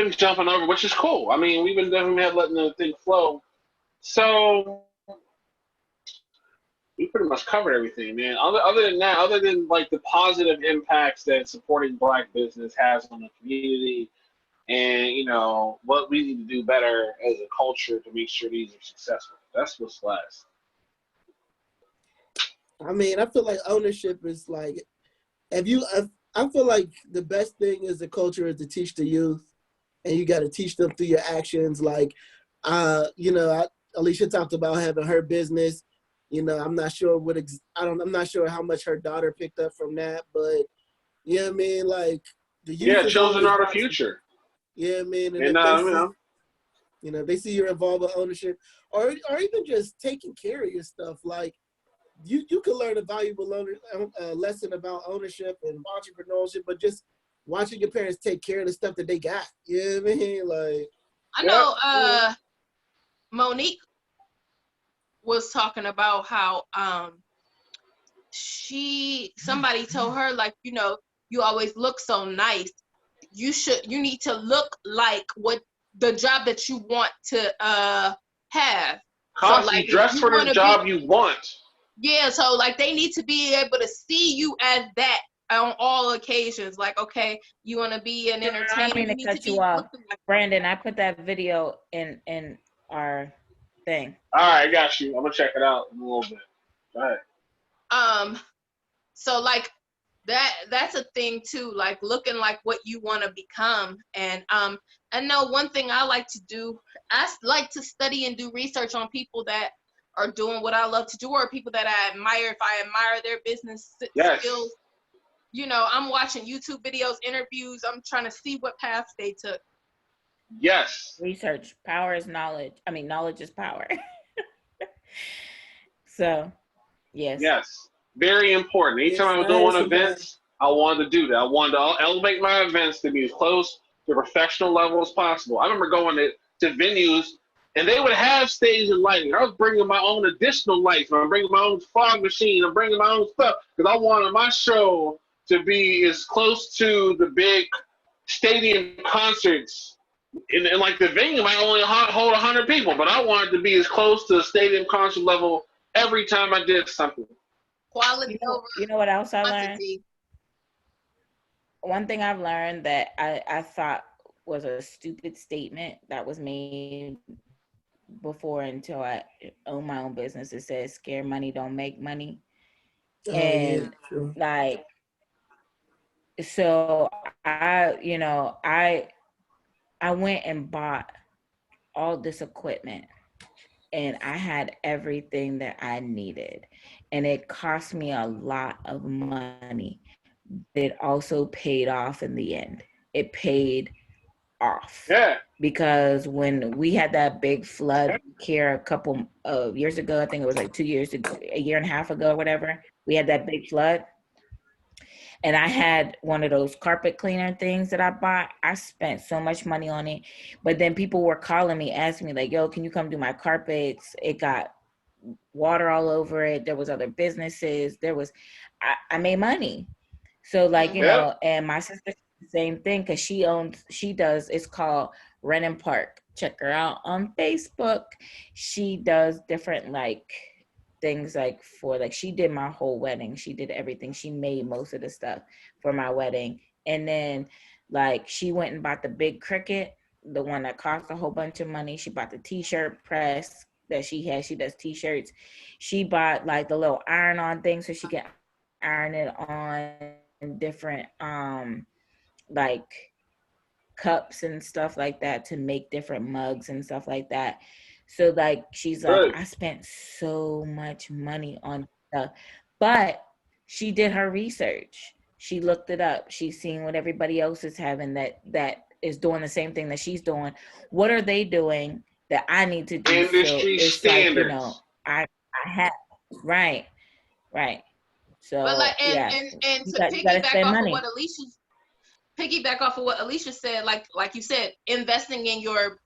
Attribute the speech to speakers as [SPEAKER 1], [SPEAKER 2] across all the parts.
[SPEAKER 1] been jumping over, which is cool. I mean, we've been definitely letting the thing flow. So we pretty much covered everything, man. Other than that, other than like the positive impacts that supporting Black business has on the community, and what we need to do better as a culture to make sure these are successful. That's what's last.
[SPEAKER 2] I mean, I feel like ownership is like, I feel like the best thing is the culture is to teach the youth, and you got to teach them through your actions. Like, Alicia talked about having her business. I'm not sure I'm not sure how much her daughter picked up from that, but I mean, like the youth is
[SPEAKER 1] children
[SPEAKER 2] always
[SPEAKER 1] are the
[SPEAKER 2] watching.
[SPEAKER 1] future.
[SPEAKER 2] Yeah, man, and
[SPEAKER 1] And
[SPEAKER 2] if they see, they see you're involved with ownership, or even just taking care of your stuff, like you can learn a valuable lesson about ownership and entrepreneurship, but just watching your parents take care of the stuff that they got. You know what I mean? Like
[SPEAKER 3] I know Monique was talking about how somebody told her, like, you always look so nice. You need to look like what the job that you want to have.
[SPEAKER 1] Constantly dress for the job you want.
[SPEAKER 3] Yeah, so like they need to be able to see you as that on all occasions. Like, okay, you want to be an entertainer.
[SPEAKER 4] I mean to cut you off, Brandon. I put that video in our thing.
[SPEAKER 1] All right, I got you. I'm gonna check it out in a little bit. Go ahead.
[SPEAKER 3] So like that's a thing too, like looking like what you want to become. And I know one thing I like to do, I like to study and do research on people that are doing what I love to do, or people that I admire. If I admire their business skills, I'm watching YouTube videos, interviews. I'm trying to see what path they took.
[SPEAKER 1] Yes.
[SPEAKER 4] Research. Power is knowledge. I mean, knowledge is power. So, yes.
[SPEAKER 1] Yes. Very important. Anytime I was doing events, I wanted to do that. I wanted to elevate my events to be as close to professional level as possible. I remember going to venues, and they would have stage and lighting. I was bringing my own additional lights. I'm bringing my own fog machine. I'm bringing my own stuff because I wanted my show to be as close to the big stadium concerts. And like the venue might only hold 100 people, but I wanted to be as close to the stadium concert level every time I did something.
[SPEAKER 3] Quality over.
[SPEAKER 4] You know what else I learned? One thing I've learned that I thought was a stupid statement that was made before until I own my own business. It says, "Scare money don't make money." And like, so I went and bought all this equipment, and I had everything that I needed, and it cost me a lot of money. It also paid off in the end. It paid off.
[SPEAKER 1] Yeah.
[SPEAKER 4] Because when we had that big flood here a couple of years ago, I think it was like 2 years ago, a year and a half ago, or whatever, we had that big flood. And I had one of those carpet cleaner things that I bought. I spent so much money on it. But then people were calling me, asking me like, yo, can you come do my carpets? It got water all over it. There was other businesses. I made money. So like, and my sister, the same thing, because it's called Rent and Park. Check her out on Facebook. She does different like things like she did my whole wedding. She did everything. She made most of the stuff for my wedding. And then like she went and bought the big Cricut, the one that cost a whole bunch of money. She bought the t-shirt press that she has. She does t-shirts. She bought like the little iron-on thing so she can iron it on different like cups and stuff like that to make different mugs and stuff like that. So like she's like, I spent so much money on stuff, but she did her research. She looked it up. She's seen what everybody else is having that is doing the same thing that she's doing. What are they doing that I need to do?
[SPEAKER 1] Industry standards.
[SPEAKER 4] Like, I have right. So
[SPEAKER 3] but like, and to piggyback off of what Alicia said, like you said, investing in your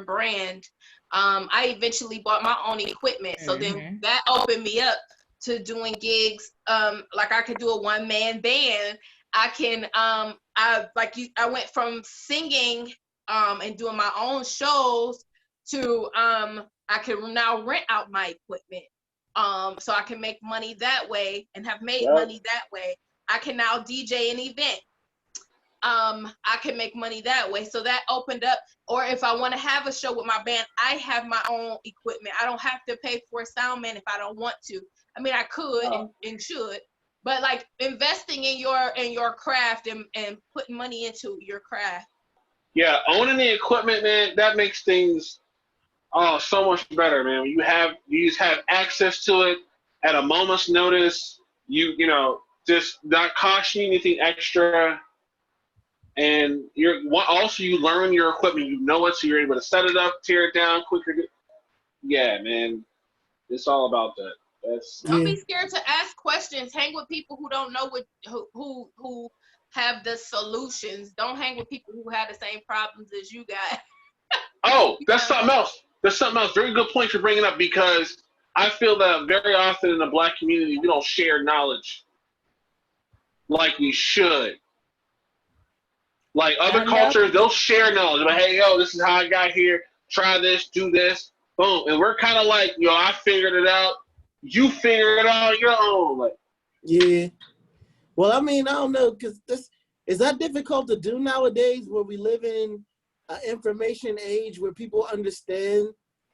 [SPEAKER 3] brand. I eventually bought my own equipment, so then that opened me up to doing gigs. Like I could do a one-man band. I can I went from singing and doing my own shows to I can now rent out my equipment. So I can make money that way and have made money that way. I can now DJ an event. I can make money that way. So that opened up. Or if I want to have a show with my band, I have my own equipment. I don't have to pay for a sound man if I don't want to. I mean, I could and should, but like investing in your craft and putting money into your craft.
[SPEAKER 1] Yeah, owning the equipment, man, that makes things so much better, man. You just have access to it at a moment's notice. You know, just not costing you anything extra. And you learn your equipment, you know it, so you're able to set it up, tear it down quicker. Yeah, man, it's all about that.
[SPEAKER 3] Don't be scared to ask questions. Hang with people who don't know who have the solutions. Don't hang with people who have the same problems as you got.
[SPEAKER 1] Oh, that's something else. There's something else. Very good point you're bringing up, because I feel that very often in the Black community, we don't share knowledge like we should. Like other cultures, they'll share knowledge. Like, hey, yo, this is how I got here. Try this, do this, boom. And we're kind of like, yo, I figured it out. You figure it out on your own. Like,
[SPEAKER 2] yeah. Well, I mean, I don't know, because is that difficult to do nowadays, where we live in an information age where people understand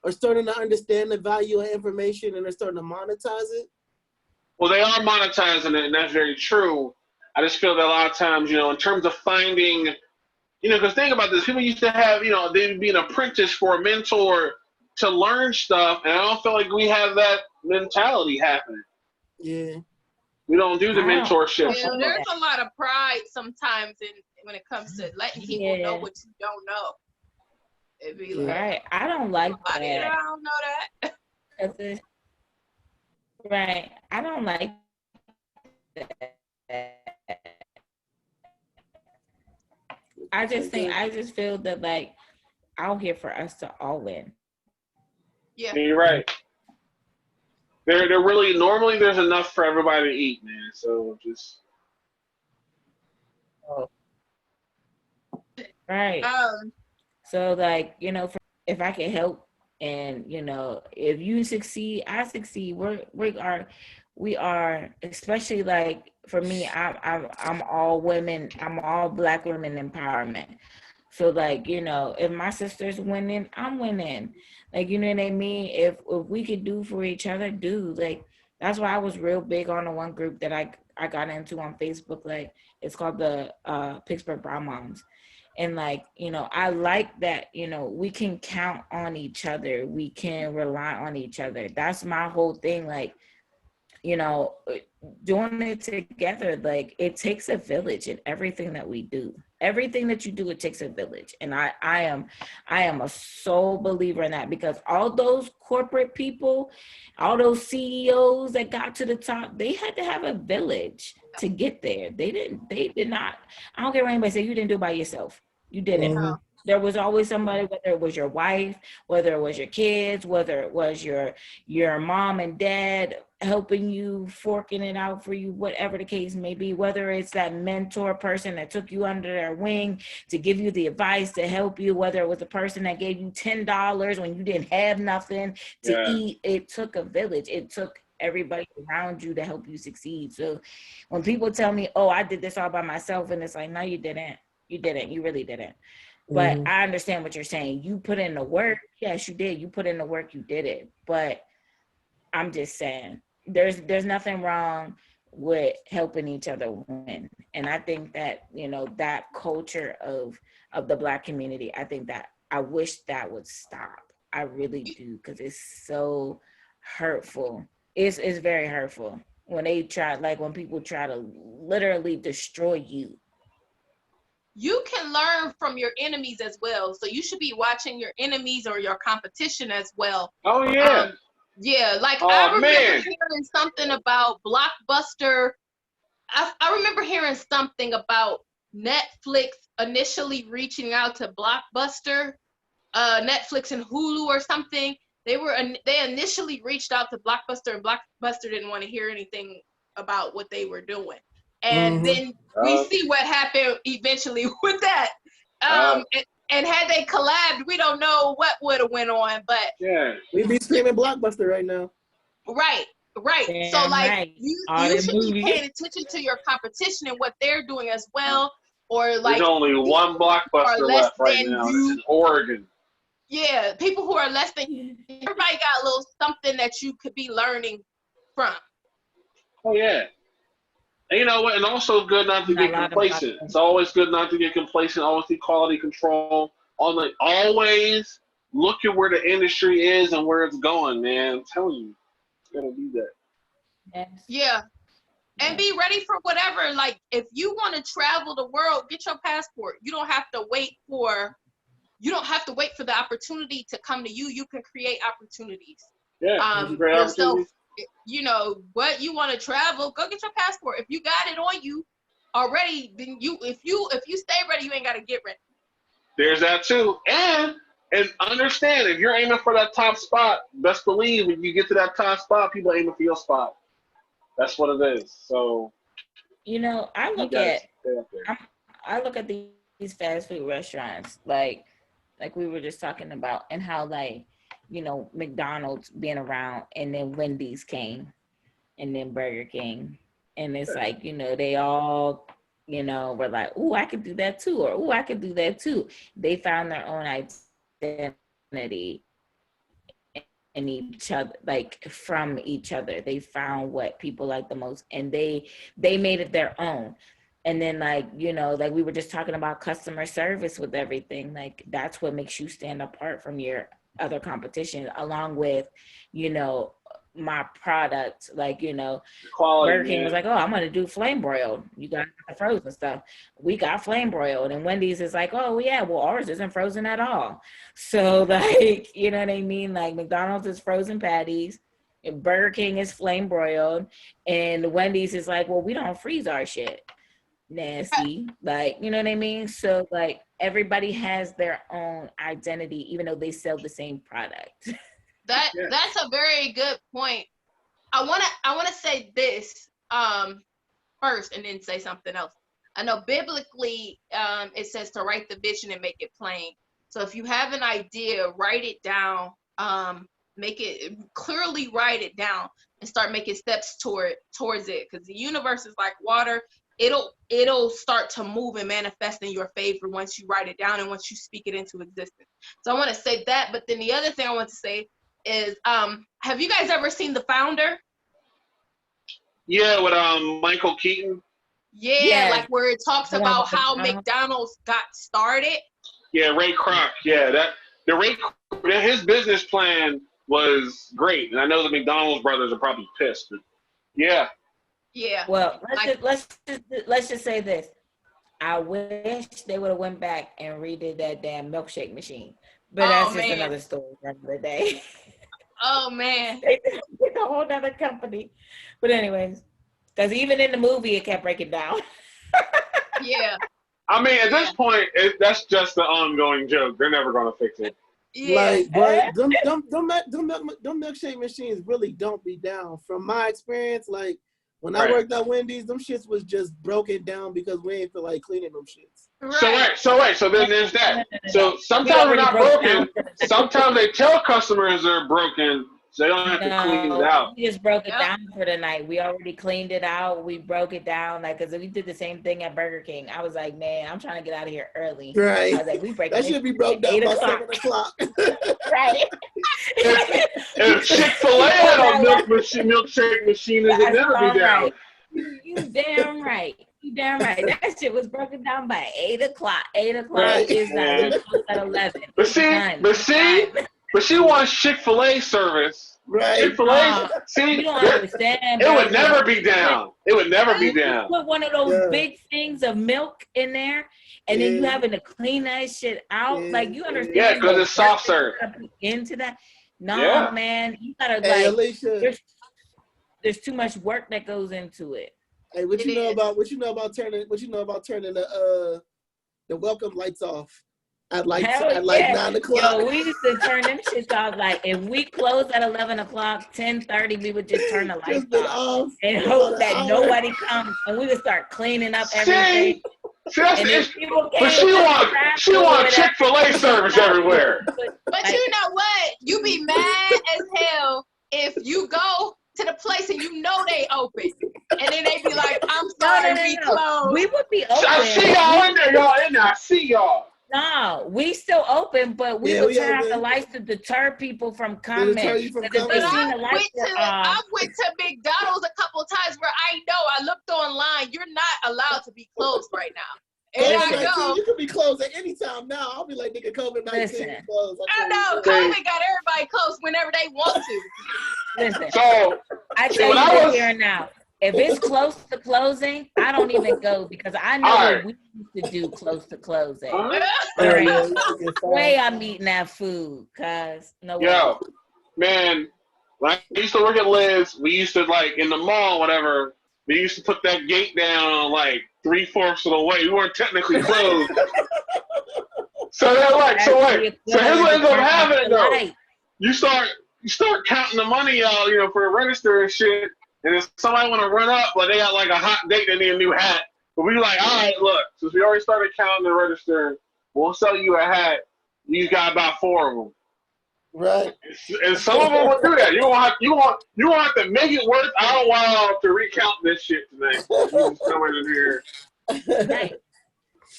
[SPEAKER 2] or starting to understand the value of information and they're starting to monetize it?
[SPEAKER 1] Well, they are monetizing it, and that's very true. I just feel that a lot of times, you know, in terms of finding, you know, because think about this, people used to have, you know, they'd be an apprentice for a mentor to learn stuff, and I don't feel like we have that mentality happening.
[SPEAKER 2] Yeah.
[SPEAKER 1] We don't do the mentorship.
[SPEAKER 3] Yeah, there's a lot of pride sometimes when it comes to letting people know what you don't know. It'd be like,
[SPEAKER 4] right. I don't like that.
[SPEAKER 3] I don't know that.
[SPEAKER 4] Right. I don't like that. I just feel that, like, out here for us to all win.
[SPEAKER 3] Yeah.
[SPEAKER 1] You're right. They're really, normally there's enough for everybody to eat, man. So just.
[SPEAKER 4] Right. So, like, you know, if I can help, and, you know, if you succeed, I succeed. We are, especially like for me, I'm all women. I'm all Black women empowerment. So, like, you know, if my sister's winning, I'm winning. Like, you know what I mean? If we could do for each other, do. Like, that's why I was real big on the one group that I got into on Facebook. Like, it's called the Pittsburgh Brown Moms. And, like, you know, I like that, you know, we can count on each other. We can rely on each other. That's my whole thing. Like, you know, doing it together, like, it takes a village in everything that we do. Everything that you do, it takes a village. And I am a sole believer in that, because all those corporate people, all those CEOs that got to the top, they had to have a village to get there. They did not. I don't care what anybody say, you didn't do it by yourself. You didn't.
[SPEAKER 2] Mm-hmm.
[SPEAKER 4] There was always somebody, whether it was your wife, whether it was your kids, whether it was your mom and dad helping you, forking it out for you, whatever the case may be, whether it's that mentor person that took you under their wing to give you the advice to help you, whether it was a person that gave you $10 when you didn't have nothing to eat. It took a village. It took everybody around you to help you succeed. So when people tell me, oh, I did this all by myself, and it's like, no, you didn't. You didn't. You really didn't. But I understand what you're saying. You put in the work. Yes, you did. You put in the work. You did it. But I'm just saying, there's nothing wrong with helping each other win. And I think that, you know, that culture of the Black community, I think that I wish that would stop. I really do, because it's so hurtful. It's very hurtful when when people try to literally destroy you.
[SPEAKER 3] You can learn from your enemies as well. So you should be watching your enemies or your competition as well.
[SPEAKER 1] Oh, yeah.
[SPEAKER 3] Yeah, like I remember hearing something about Blockbuster. I remember hearing something about Netflix initially reaching out to Blockbuster, Netflix and Hulu or something. They initially reached out to Blockbuster, and Blockbuster didn't want to hear anything about what they were doing. And then we see what happened eventually with that. And had they collabed, we don't know what would have went on. But
[SPEAKER 1] yeah,
[SPEAKER 2] we'd be screaming Blockbuster right now.
[SPEAKER 3] Right.
[SPEAKER 4] Damn
[SPEAKER 3] So like
[SPEAKER 4] right.
[SPEAKER 3] you should be paying attention to your competition and what they're doing as well. Or like
[SPEAKER 1] there's only one Blockbuster left right now. It's in Oregon.
[SPEAKER 3] Yeah, people who are less than everybody got a little something that you could be learning from.
[SPEAKER 1] Oh yeah. And you know what? And also good not to get complacent. It's always good not to get complacent. Always do quality control. Always look at where the industry is and where it's going, man. I'm telling you, you gotta do that.
[SPEAKER 3] Yeah. And be ready for whatever. Like, if you want to travel the world, get your passport. You don't have to wait for the opportunity to come to you. You can create opportunities.
[SPEAKER 1] Yeah, great opportunities.
[SPEAKER 3] You know, what you want to travel, go get your passport. If you got it on you already, then if you stay ready, you ain't got to get ready.
[SPEAKER 1] There's that too. And understand, if you're aiming for that top spot, best believe when you get to that top spot, people are aiming for your spot. That's what it is. So,
[SPEAKER 4] you know, I look at these fast food restaurants like we were just talking about, and how, like, you know, McDonald's being around, and then Wendy's came, and then Burger King, and it's like, you know, they all, you know, were like, "Ooh, I could do that too," or "Ooh, I could do that too." They found their own identity in each other, like from each other. They found what people like the most, and they made it their own. And then, like, you know, like we were just talking about customer service with everything, like that's what makes you stand apart from your other competition, along with, you know, my product. Like, you know,
[SPEAKER 1] quality,
[SPEAKER 4] Burger King was like, "Oh, I'm gonna do flame broiled. You got the frozen stuff. We got flame broiled." And Wendy's is like, "Oh yeah, well, ours isn't frozen at all." So, like, you know what I mean? Like, McDonald's is frozen patties, and Burger King is flame broiled, and Wendy's is like, "Well, we don't freeze our shit." Nasty. Like, you know what I mean? So, like, everybody has their own identity, even though they sell the same product.
[SPEAKER 3] That's a very good point. I wanna say this first, and then say something else. I know biblically it says to write the vision and make it plain. So if you have an idea, write it down. Make it clearly, write it down, and start making steps towards it. Because the universe is like water. It'll start to move and manifest in your favor once you write it down and once you speak it into existence. So I want to say that. But then the other thing I want to say is, have you guys ever seen The Founder?
[SPEAKER 1] Yeah, with Michael Keaton.
[SPEAKER 3] Yeah, like where it talks about how McDonald's got started.
[SPEAKER 1] Yeah, Ray Kroc. Yeah, his business plan was great, and I know the McDonald's brothers are probably pissed. But yeah.
[SPEAKER 3] Yeah.
[SPEAKER 4] Well, let's just say this. I wish they would have went back and redid that damn milkshake machine. But that's just another story for another day.
[SPEAKER 3] Oh man.
[SPEAKER 4] They did a whole other company. But anyways, because even in the movie it kept breaking down.
[SPEAKER 3] Yeah.
[SPEAKER 1] I mean, at this point, that's just an ongoing joke. They're never gonna fix it.
[SPEAKER 3] Yeah.
[SPEAKER 2] Like, but them milkshake machines really don't be down. From my experience, like, when I worked at Wendy's, them shits was just broken down because we ain't feel like cleaning them shits.
[SPEAKER 3] Right.
[SPEAKER 1] So then there's that. So sometimes they're not broken. Sometimes they tell customers they're broken, so they don't have to clean it out.
[SPEAKER 4] We just broke it down for the night. We already cleaned it out. We broke it down, like, because we did the same thing at Burger King. I was like, man, I'm trying to get out of here early.
[SPEAKER 2] Right.
[SPEAKER 4] I was like, we break
[SPEAKER 2] that should be broke down by 7 o'clock.
[SPEAKER 4] Right.
[SPEAKER 1] If Chick-fil-A had a milkshake machine, it would never be down.
[SPEAKER 4] Right. You damn right. You damn right. That shit was broken down by 8 o'clock. 8 o'clock is at 11.
[SPEAKER 1] But she wants Chick-fil-A service.
[SPEAKER 2] Right.
[SPEAKER 1] Chick-fil-A.
[SPEAKER 4] You don't understand.
[SPEAKER 1] It would never be down. It would never be down.
[SPEAKER 4] Put one of those big things of milk in there, and then you having to clean that shit out. Like, you understand?
[SPEAKER 1] Yeah, because it's soft serve.
[SPEAKER 4] Into that. No, man. You gotta, like,
[SPEAKER 2] Alicia,
[SPEAKER 4] there's too much work that goes into it.
[SPEAKER 2] Hey, what you know about turning the welcome lights off at like
[SPEAKER 4] Hell
[SPEAKER 2] at like
[SPEAKER 4] yeah.
[SPEAKER 2] 9 o'clock.
[SPEAKER 4] Yo, we used to turn them shits off. Like if we closed at 11 o'clock, 10:30, we would just turn the lights
[SPEAKER 2] Just been
[SPEAKER 4] off
[SPEAKER 2] off
[SPEAKER 4] and
[SPEAKER 2] for
[SPEAKER 4] hope
[SPEAKER 2] about an
[SPEAKER 4] that
[SPEAKER 2] hour.
[SPEAKER 4] nobody comes, and we would start cleaning up everything.
[SPEAKER 1] See, that's
[SPEAKER 4] And
[SPEAKER 1] the
[SPEAKER 4] if
[SPEAKER 1] issue.
[SPEAKER 4] people
[SPEAKER 1] But
[SPEAKER 4] came
[SPEAKER 1] she
[SPEAKER 4] to
[SPEAKER 1] want
[SPEAKER 4] grab
[SPEAKER 1] she
[SPEAKER 4] food or
[SPEAKER 1] want
[SPEAKER 4] whatever,
[SPEAKER 1] Chick-fil-A service everywhere.
[SPEAKER 3] But you know what? You be mad as hell if you go to the place and you know they open, and then they be like, "I'm sorry, we closed."
[SPEAKER 4] We would be open.
[SPEAKER 1] I see y'all in there. Y'all in there. I see y'all.
[SPEAKER 4] No, we still open, but we
[SPEAKER 2] Yeah,
[SPEAKER 4] would
[SPEAKER 2] we
[SPEAKER 4] turn off
[SPEAKER 2] open.
[SPEAKER 4] the lights to deter people from
[SPEAKER 2] To
[SPEAKER 4] coming.
[SPEAKER 2] deter you from
[SPEAKER 4] Because if they
[SPEAKER 2] coming.
[SPEAKER 4] seen the lights were
[SPEAKER 3] I
[SPEAKER 4] off,
[SPEAKER 3] went to McDonald's a couple times where I looked online. You're not allowed to be closed right now. And I
[SPEAKER 2] COVID-19,
[SPEAKER 3] go,
[SPEAKER 2] you can be closed at any time now. I'll be like, nigga, COVID-19
[SPEAKER 4] Listen.
[SPEAKER 2] closed.
[SPEAKER 3] I know COVID got everybody closed whenever they want to.
[SPEAKER 4] listen,
[SPEAKER 1] So
[SPEAKER 4] I
[SPEAKER 1] see,
[SPEAKER 4] tell
[SPEAKER 1] when
[SPEAKER 4] you
[SPEAKER 1] I
[SPEAKER 4] this
[SPEAKER 1] was-
[SPEAKER 4] here and now. If it's close to closing, I don't even go because I know
[SPEAKER 1] All
[SPEAKER 4] what
[SPEAKER 1] right.
[SPEAKER 4] we used to do close to closing.
[SPEAKER 1] Huh?
[SPEAKER 2] Oh,
[SPEAKER 4] Right.
[SPEAKER 2] yeah, you can get
[SPEAKER 4] Way
[SPEAKER 2] fined.
[SPEAKER 4] I'm eating that food, cause no way.
[SPEAKER 1] Yo, man, when I used to work at Liz, we used to like in the mall, whatever. We used to put that gate down like 3/4 of the way. We weren't technically closed. So they're like,
[SPEAKER 4] That's
[SPEAKER 1] so
[SPEAKER 4] the
[SPEAKER 1] wait, so here's what ends up happening though.
[SPEAKER 4] light.
[SPEAKER 1] You start counting the money out, for the register and shit. And if somebody want to run up, like they got like a hot date, they need a new hat. But we like, all right, look, since we already started counting the register, we'll sell you a hat. You got about 4 of them.
[SPEAKER 2] Right.
[SPEAKER 1] And some of them will do that. You won't have to make it worth our while to recount this shit today. You just come in here.
[SPEAKER 4] Right.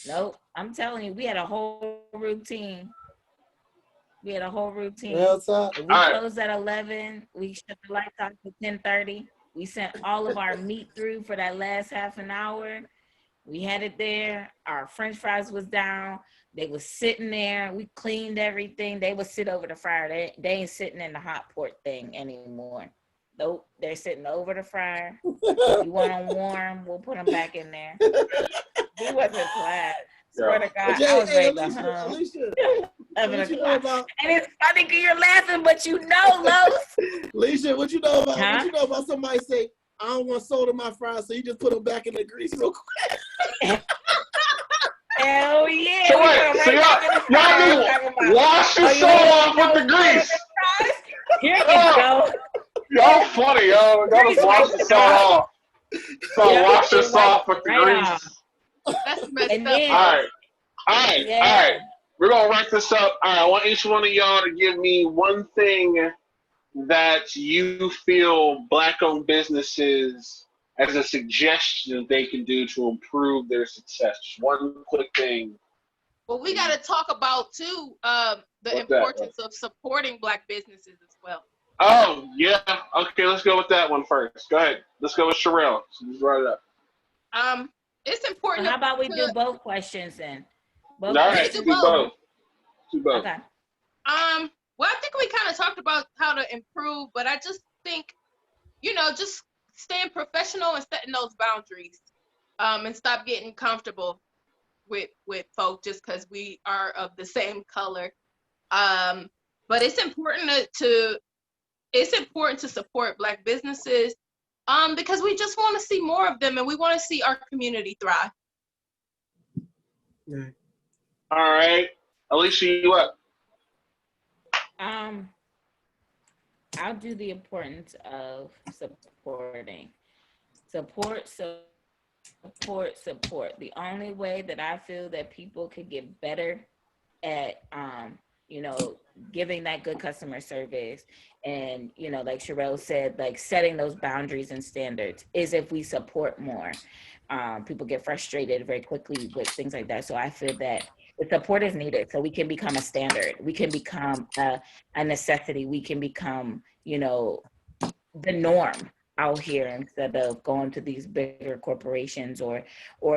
[SPEAKER 4] Nope. I'm telling you, we had a whole routine.
[SPEAKER 2] Real talk.
[SPEAKER 4] If we
[SPEAKER 1] All right.
[SPEAKER 4] closed at 11, we shut the lights off at 10:30. We sent all of our meat through for that last half an hour. We had it there. Our French fries was down. They was sitting there. We cleaned everything. They would sit over the fryer. They ain't sitting in the hot pot thing anymore. Nope. They're sitting over the fryer. You want them warm, we'll put them back in there. He wasn't glad. Swear to God, I was ready to hum.
[SPEAKER 2] Alicia,
[SPEAKER 4] 11
[SPEAKER 2] what you know
[SPEAKER 4] o'clock.
[SPEAKER 2] about?
[SPEAKER 4] And it's funny because you're laughing, but you know, Los.
[SPEAKER 2] Alicia, what you know about?
[SPEAKER 4] Huh?
[SPEAKER 2] What you know about somebody say, I don't want salt in my fries, so you just put them back in the grease real quick.
[SPEAKER 4] Hell yeah.
[SPEAKER 1] So
[SPEAKER 4] We
[SPEAKER 1] wait,
[SPEAKER 4] put 'em
[SPEAKER 1] so
[SPEAKER 4] right back in the fryer.
[SPEAKER 1] y'all
[SPEAKER 4] Talking
[SPEAKER 1] do
[SPEAKER 4] about,
[SPEAKER 1] wash your
[SPEAKER 4] oh, you
[SPEAKER 1] soul
[SPEAKER 4] want
[SPEAKER 1] off with the grease.
[SPEAKER 4] Here you
[SPEAKER 1] Oh.
[SPEAKER 4] go.
[SPEAKER 1] Y'all funny, yo. Y'all just wash the salt off. So
[SPEAKER 4] Yeah,
[SPEAKER 1] wash your
[SPEAKER 4] it
[SPEAKER 1] salt off with
[SPEAKER 4] wipes
[SPEAKER 1] the
[SPEAKER 4] right
[SPEAKER 1] grease.
[SPEAKER 4] off.
[SPEAKER 3] That's messed
[SPEAKER 4] And
[SPEAKER 3] up.
[SPEAKER 4] then,
[SPEAKER 1] All right.
[SPEAKER 4] yeah.
[SPEAKER 1] We're gonna wrap this up. All right, I want each one of y'all to give me one thing that you feel Black-owned businesses as a suggestion they can do to improve their success. Just one quick thing.
[SPEAKER 3] Well, we got to talk about too the
[SPEAKER 1] What's that?
[SPEAKER 3] importance of supporting Black businesses as well.
[SPEAKER 1] Oh yeah. Okay, let's go with that one first. Go ahead. Let's go with Sherelle. So just write it up.
[SPEAKER 3] It's important.
[SPEAKER 4] How about we do both questions then?
[SPEAKER 1] All right,
[SPEAKER 3] do
[SPEAKER 1] do both. Do both.
[SPEAKER 4] Okay.
[SPEAKER 3] Well, I think we kind of talked about how to improve, but I just think, just staying professional and setting those boundaries, and stop getting comfortable with folk just because we are of the same color. But it's important to support Black businesses, because we just want to see more of them and we want to see our community thrive.
[SPEAKER 2] Yeah.
[SPEAKER 1] All right. Alicia, you up?
[SPEAKER 4] I'll do the importance of supporting. Support. The only way that I feel that people could get better at, giving that good customer service and, like Sherelle said, like setting those boundaries and standards is if we support more. People get frustrated very quickly with things like that. So I feel that the support is needed so we can become a standard. We can become a necessity. We can become, the norm out here instead of going to these bigger corporations or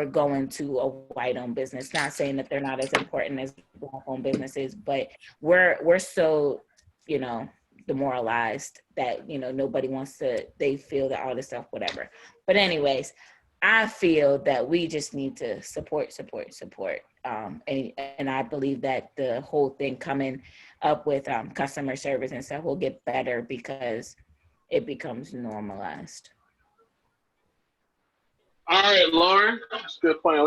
[SPEAKER 4] going to a white-owned business. Not saying that they're not as important as Black-owned businesses, but we're so, demoralized that, nobody wants to, they feel that all this stuff, whatever. But anyways, I feel that we just need to support. And I believe that the whole thing coming up with customer service and stuff will get better because it becomes normalized.
[SPEAKER 1] All right, Lauren. That's a good point.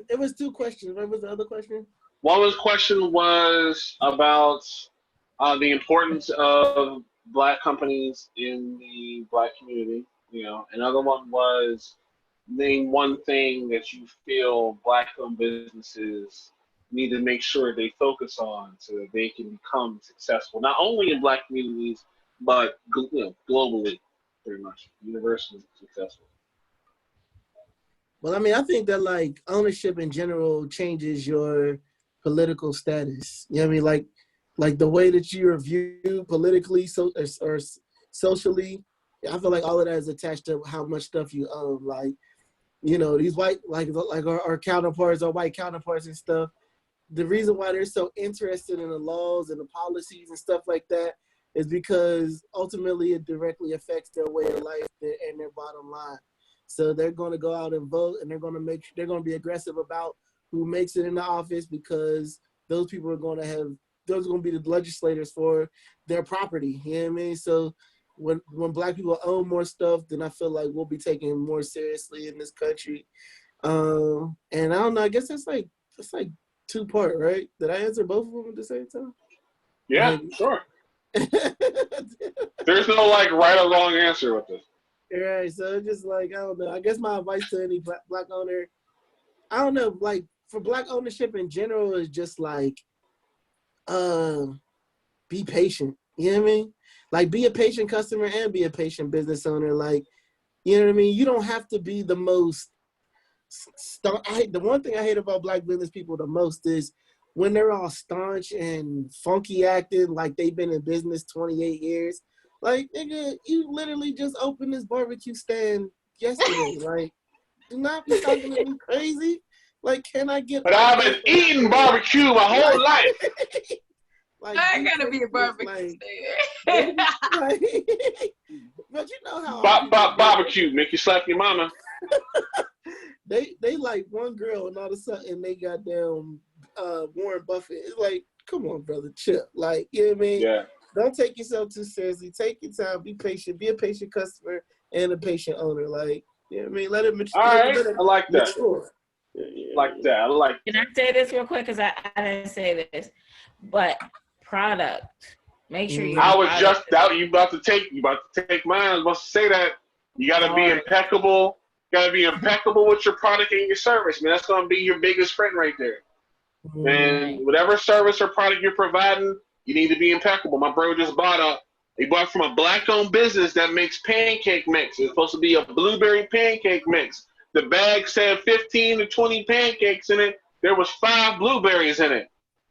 [SPEAKER 2] It was 2 questions. What was the other question?
[SPEAKER 1] One question was about the importance of Black companies in the Black community. Another one was name one thing that you feel Black-owned businesses need to make sure they focus on so that they can become successful, not only in Black communities, but globally, pretty much, universally successful.
[SPEAKER 2] Well, I mean, I think that like ownership in general changes your political status. You know what I mean? Like the way that you are viewed politically, or socially. I feel like all of that is attached to how much stuff you own. Like, these white, like our counterparts, our white counterparts and stuff. The reason why they're so interested in the laws and the policies and stuff like that is because ultimately it directly affects their way of life and their bottom line. So they're going to go out and vote, and they're going to be aggressive about who makes it in the office, because those people are going to be the legislators for their property. You know what I mean? So when Black people own more stuff, then I feel like we'll be taken more seriously in this country. And I don't know. I guess it's like two-part, right? Did I answer both of them at the same time?
[SPEAKER 1] Yeah, sure. There's no like right or wrong answer with this.
[SPEAKER 2] Right. So it's just like, I don't know. I guess my advice to any Black owner, I don't know, like for Black ownership in general is just like, be patient. You know what I mean? Like, be a patient customer and be a patient business owner. Like, you know what I mean? You don't have to be the most the one thing I hate about Black business people the most is when they're all staunch and funky acting like they've been in business 28 years. Like, nigga, you literally just opened this barbecue stand yesterday. Like, do not be talking to me crazy. Like, can I get...
[SPEAKER 1] But I've been eating barbecue my whole life.
[SPEAKER 3] Like, I gotta be a barbecue stand.
[SPEAKER 2] But you know how...
[SPEAKER 1] Barbecue, make you slap your mama.
[SPEAKER 2] They like one girl, and all of a sudden they got down Warren Buffett. It's like, come on, brother, chill. Like, you know what I mean?
[SPEAKER 1] Yeah.
[SPEAKER 2] Don't take yourself too seriously. Take your time. Be patient. Be a patient customer and a patient owner. Like, you know what I mean? Let it mature.
[SPEAKER 1] All right, I like that.
[SPEAKER 2] Mature.
[SPEAKER 4] Can I say this real quick? Because I didn't say this. But product. Make sure you...
[SPEAKER 1] I was just out. You about to take mine. I was about to say that. You got to be impeccable. You got to be impeccable with your product and your service, man. That's going to be your biggest friend right there. And whatever service or product you're providing, you need to be impeccable. My bro just bought from a Black-owned business that makes pancake mix. It's supposed to be a blueberry pancake mix. The bag said 15 to 20 pancakes in it. There was 5 blueberries in it.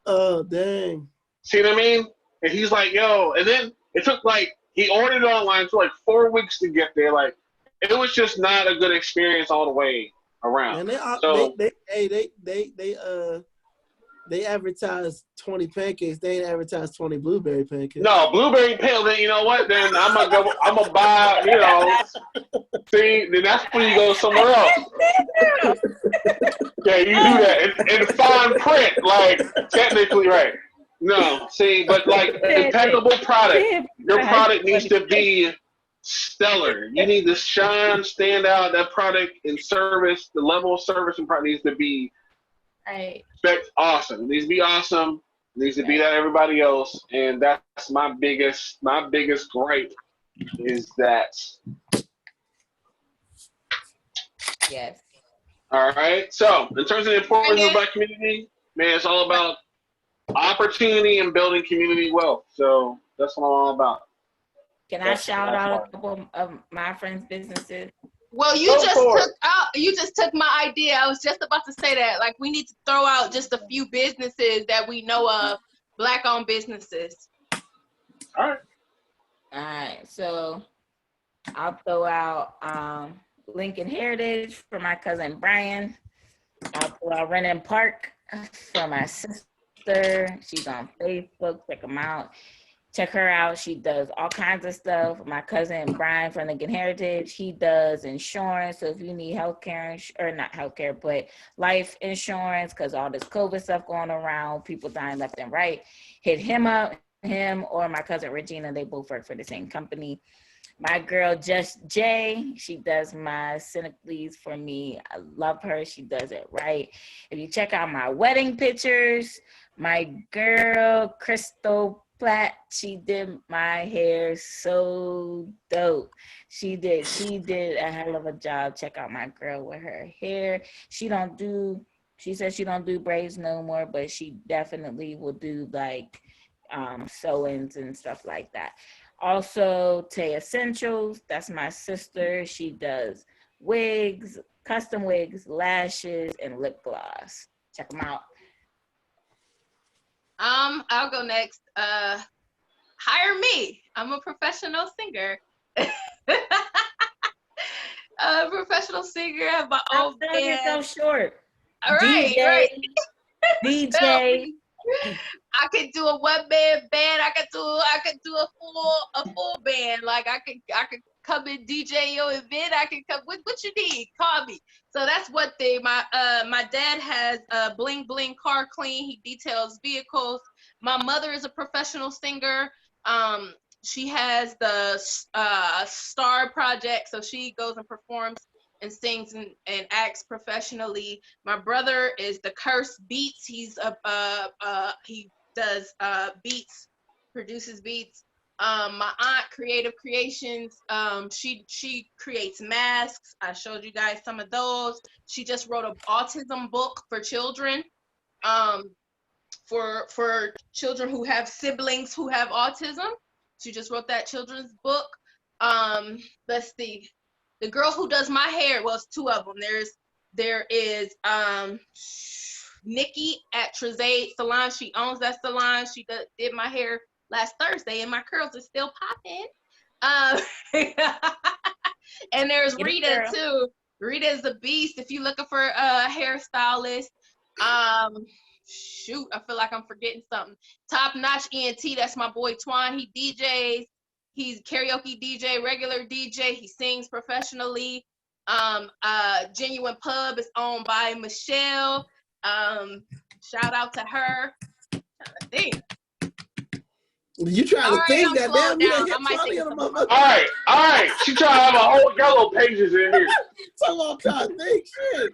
[SPEAKER 2] Oh, dang.
[SPEAKER 1] See what I mean? And he's like, yo. And then it took he ordered it online. It took 4 weeks to get there. Like, it was just not a good experience all the way around.
[SPEAKER 2] And they advertised 20 pancakes. They ain't advertised 20 blueberry pancakes.
[SPEAKER 1] No, blueberry pancakes. Then you know what? Then I'm gonna buy. See, then that's when you go somewhere else. Yeah, you do that in fine print, like technically right. No, see, but impeccable product. Your product needs to be stellar. You need to stand out. That product and service, the level of service and product needs to be awesome. It needs to be awesome. It needs to be that everybody else. And that's my biggest gripe is that.
[SPEAKER 4] Yes.
[SPEAKER 1] All right. So in terms of the importance of the Black community, man, it's all about opportunity and building community wealth. So that's what I'm all about.
[SPEAKER 4] Can I shout out a couple of my friends' businesses?
[SPEAKER 3] Well, you just took my idea. I was just about to say that. Like, we need to throw out just a few businesses that we know of, Black-owned businesses.
[SPEAKER 1] All
[SPEAKER 4] right. So I'll throw out Lincoln Heritage for my cousin Brian. I'll throw out Renan Park for my sister. She's on Facebook. Check them out. Check her out. She does all kinds of stuff. My cousin Brian from Lincoln Heritage, he does insurance. So if you need healthcare, or not healthcare, but life insurance, because all this COVID stuff going around, people dying left and right, hit him up, him or my cousin Regina. They both work for the same company. My girl Just J, she does my Cynicles for me. I love her. She does it right. If you check out my wedding pictures, my girl Crystal Platt, she did my hair so dope. She did a hell of a job. Check out my girl with her hair. She says she don't do braids no more, but she definitely will do like sew-ins and stuff like that. Also, Tay Essentials, that's my sister. She does wigs, custom wigs, lashes, and lip gloss. Check them out.
[SPEAKER 3] I'll go next. Hire me. I'm a professional singer. A professional singer. I have my own
[SPEAKER 4] Don't sell yourself short.
[SPEAKER 3] All right,
[SPEAKER 4] DJ,
[SPEAKER 3] right.
[SPEAKER 4] DJ.
[SPEAKER 3] I could do a one man band. I could do a full band. Like I could come and DJ your event. I can come. What you need? Call me. So that's one thing. My dad has a Bling Bling Car Clean. He details vehicles. My mother is a professional singer. She has the Star Project, so she goes and performs and sings and acts professionally. My brother is the Curse Beats. He does beats, produces beats. My aunt, Creative Creations, she creates masks. I showed you guys some of those. She just wrote an autism book for children, for children who have siblings who have autism. She just wrote that children's book. Let's see. The girl who does my hair, well, it's two of them. There is Nikki at Trizade Salon. She owns that salon. She did my hair last Thursday, and my curls are still popping. And there's Rita too. Rita is a beast. If you're looking for a hairstylist, shoot, I feel like I'm forgetting something. Top Notch ENT. That's my boy Twan. He DJs. He's karaoke DJ, regular DJ. He sings professionally. Genuine Pub is owned by Michelle. Shout out to her.
[SPEAKER 2] You trying to think that damn
[SPEAKER 1] All right. She trying to have a whole yellow pages in here.
[SPEAKER 2] So I'm trying to think shit.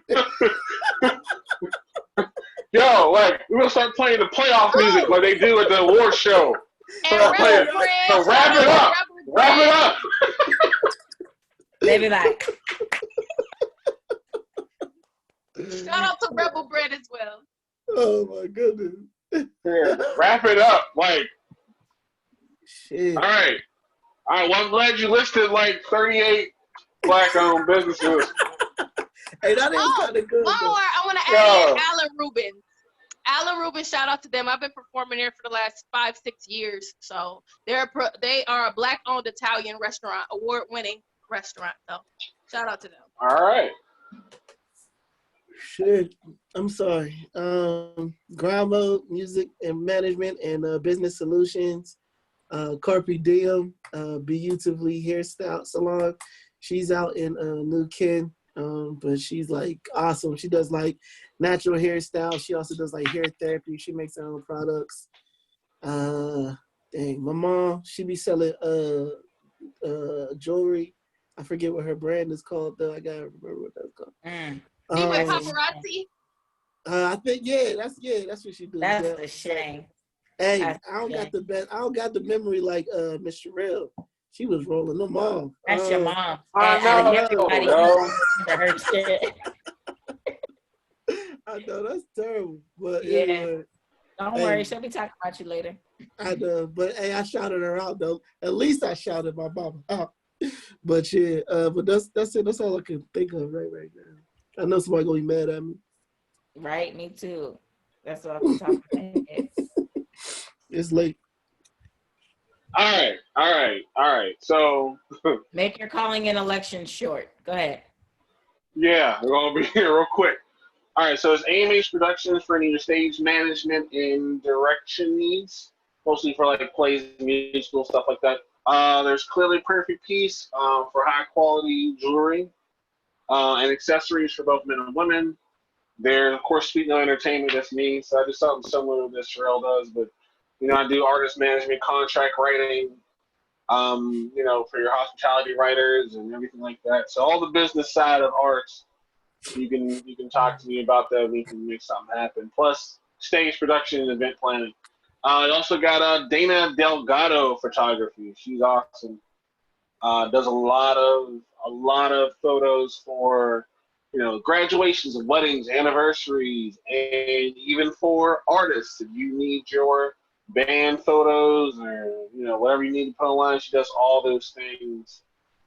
[SPEAKER 1] Yo, like we're gonna start playing the playoff music like they do at the award show.
[SPEAKER 3] So
[SPEAKER 1] wrap it up. Wrap it up.
[SPEAKER 4] They be like.
[SPEAKER 3] Shout out to Rebel Bread as well.
[SPEAKER 2] Oh my goodness.
[SPEAKER 1] Yeah, wrap it up. Like,
[SPEAKER 2] shit.
[SPEAKER 1] All right. Well, I'm glad you listed like 38 black-owned businesses.
[SPEAKER 2] Hey, that is kind of good.
[SPEAKER 3] One more. I want to add in Alan Rubin. Alan Rubin, shout out to them. I've been performing there for the last 5-6 years. So they are a black-owned Italian restaurant, award-winning restaurant. So shout out to them.
[SPEAKER 1] All right.
[SPEAKER 2] Shit, I'm sorry. Grind Mode Music and Management and Business Solutions. Carpe Diem, Beautifully Hairstyle Salon. She's out in New Ken, but she's like awesome. She does like natural hairstyle. She also does like hair therapy. She makes her own products. Dang, my mom, she be selling jewelry. I forget what her brand is called though. I gotta remember what that's called.
[SPEAKER 3] She with paparazzi.
[SPEAKER 2] I think that's what she does.
[SPEAKER 4] That's a shame.
[SPEAKER 2] Hey, I don't got the memory like Miss Sherelle. She was rolling them off.
[SPEAKER 4] That's your mom.
[SPEAKER 1] I know.
[SPEAKER 4] Everybody her shit.
[SPEAKER 2] I know that's terrible, but
[SPEAKER 4] yeah.
[SPEAKER 2] Anyway,
[SPEAKER 4] Don't worry, she'll be talking about you later.
[SPEAKER 2] I know, but hey, I shouted her out though. At least I shouted my mama out. But yeah, but that's it. That's all I can think of right now. I know somebody gonna be mad at me.
[SPEAKER 4] Right, me too. That's what I'm talking about.
[SPEAKER 2] It's late.
[SPEAKER 1] All right. So
[SPEAKER 4] make your calling in election short. Go ahead.
[SPEAKER 1] Yeah, we're gonna be here real quick. All right, so it's AMH Productions for any of your stage management and direction needs, mostly for like plays, musical stuff like that. There's Clearly Perfect Piece for high quality jewelry and accessories for both men and women. There's of course Sweet No Entertainment. That's me. So I do something similar to this Sherelle does, but I do artist management, contract writing, you know, for your hospitality writers and everything like that. So all the business side of arts, you can talk to me about that. We can make something happen. Plus stage production and event planning. I also got Dana Delgado Photography. She's awesome. Does a lot of photos for, you know, graduations and weddings, anniversaries, and even for artists. If you need your band photos or, you know, whatever you need to put online, she does all those things.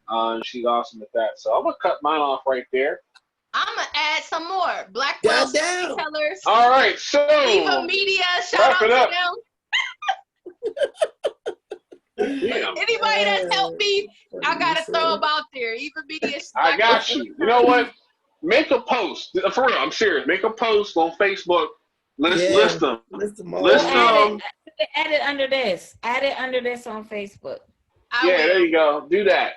[SPEAKER 1] And she's awesome at that. So I'm gonna cut mine off right there.
[SPEAKER 3] I'm gonna add some more. Blackwell
[SPEAKER 2] Goddamn.
[SPEAKER 3] Storytellers,
[SPEAKER 1] All right, so
[SPEAKER 3] Viva Media, shout
[SPEAKER 1] wrap
[SPEAKER 3] out
[SPEAKER 1] it
[SPEAKER 3] to
[SPEAKER 1] up.
[SPEAKER 3] them.
[SPEAKER 1] Yeah,
[SPEAKER 3] Anybody that's helped me, I gotta throw them out there. Viva Media.
[SPEAKER 1] I got you. You know what? Make a post. For real, I'm serious. Make a post on Facebook. List them.
[SPEAKER 2] List them all.
[SPEAKER 1] List
[SPEAKER 4] We'll
[SPEAKER 1] them.
[SPEAKER 4] add it under this. Add it under this on Facebook.
[SPEAKER 1] Yeah, there you go. Do that.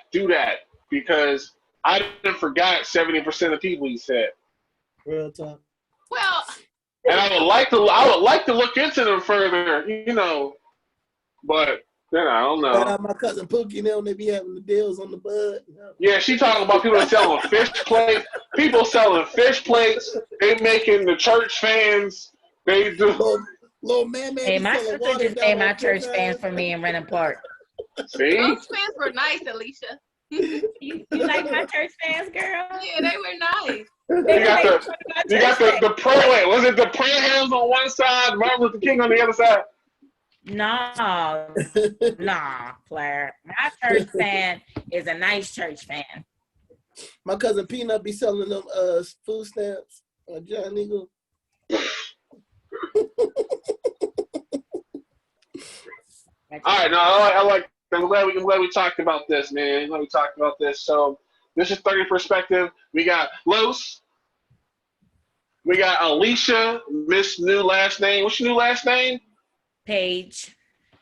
[SPEAKER 1] Because I didn't forgot 70% of people you said.
[SPEAKER 2] Real talk.
[SPEAKER 3] Well,
[SPEAKER 1] And I would like to look into them further, you know, but then I don't
[SPEAKER 2] Shout
[SPEAKER 1] know.
[SPEAKER 2] out my cousin Pookie, them, they be having the deals on the bud.
[SPEAKER 1] Yeah, she talking about people that selling fish plates. People selling fish plates. They making the church fans. They do.
[SPEAKER 2] Little man.
[SPEAKER 4] Hey,
[SPEAKER 2] be
[SPEAKER 4] my
[SPEAKER 2] selling
[SPEAKER 4] sister
[SPEAKER 2] water
[SPEAKER 4] just
[SPEAKER 2] down
[SPEAKER 4] made my
[SPEAKER 2] on
[SPEAKER 4] church
[SPEAKER 2] Fifth
[SPEAKER 4] fans
[SPEAKER 2] Ave.
[SPEAKER 4] for me in Renton Park.
[SPEAKER 1] See?
[SPEAKER 3] those fans were nice, Alicia.
[SPEAKER 4] You like my church fans, girl?
[SPEAKER 3] Yeah, they were nice.
[SPEAKER 1] You got the prayer. Wait, was it the prayer hands on one side, Martin Luther King on the other side?
[SPEAKER 4] No, Claire. My church fan is a nice church fan.
[SPEAKER 2] My cousin Peanut be selling them food stamps. John Eagle.
[SPEAKER 1] All right, no, I like. I'm glad we talked about this, man. I'm glad we talked about this. So this is 30 Perspective. We got Los. We got Alicia, Miss New Last Name. What's your new last name?
[SPEAKER 4] Page.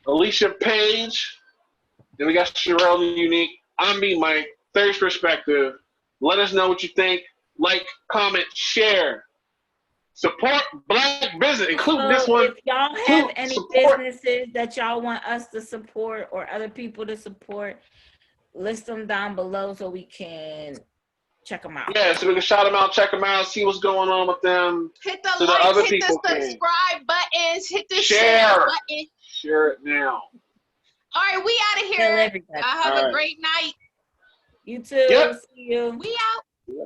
[SPEAKER 1] Alicia Page. Then we got Sherelle the Unique. I'm B Mike. 30 Perspective. Let us know what you think. Like, comment, share. Support Black business, including this one.
[SPEAKER 4] If y'all have any
[SPEAKER 1] Support.
[SPEAKER 4] businesses that y'all want us to support or other people to support, list them down below so we can check them out.
[SPEAKER 1] Yeah, so we can shout them out, check them out, see what's going on with them.
[SPEAKER 3] Hit the
[SPEAKER 1] So the other
[SPEAKER 3] like, hit the
[SPEAKER 1] people can.
[SPEAKER 3] subscribe buttons, hit the
[SPEAKER 1] Share.
[SPEAKER 3] share button.
[SPEAKER 1] Share it now.
[SPEAKER 3] All right, we out of
[SPEAKER 4] Tell
[SPEAKER 3] here.
[SPEAKER 4] everybody.
[SPEAKER 3] Y'all have
[SPEAKER 1] All
[SPEAKER 3] a
[SPEAKER 1] right.
[SPEAKER 3] great night.
[SPEAKER 4] You too.
[SPEAKER 1] Yep.
[SPEAKER 4] See you.
[SPEAKER 3] We out.
[SPEAKER 1] Yeah.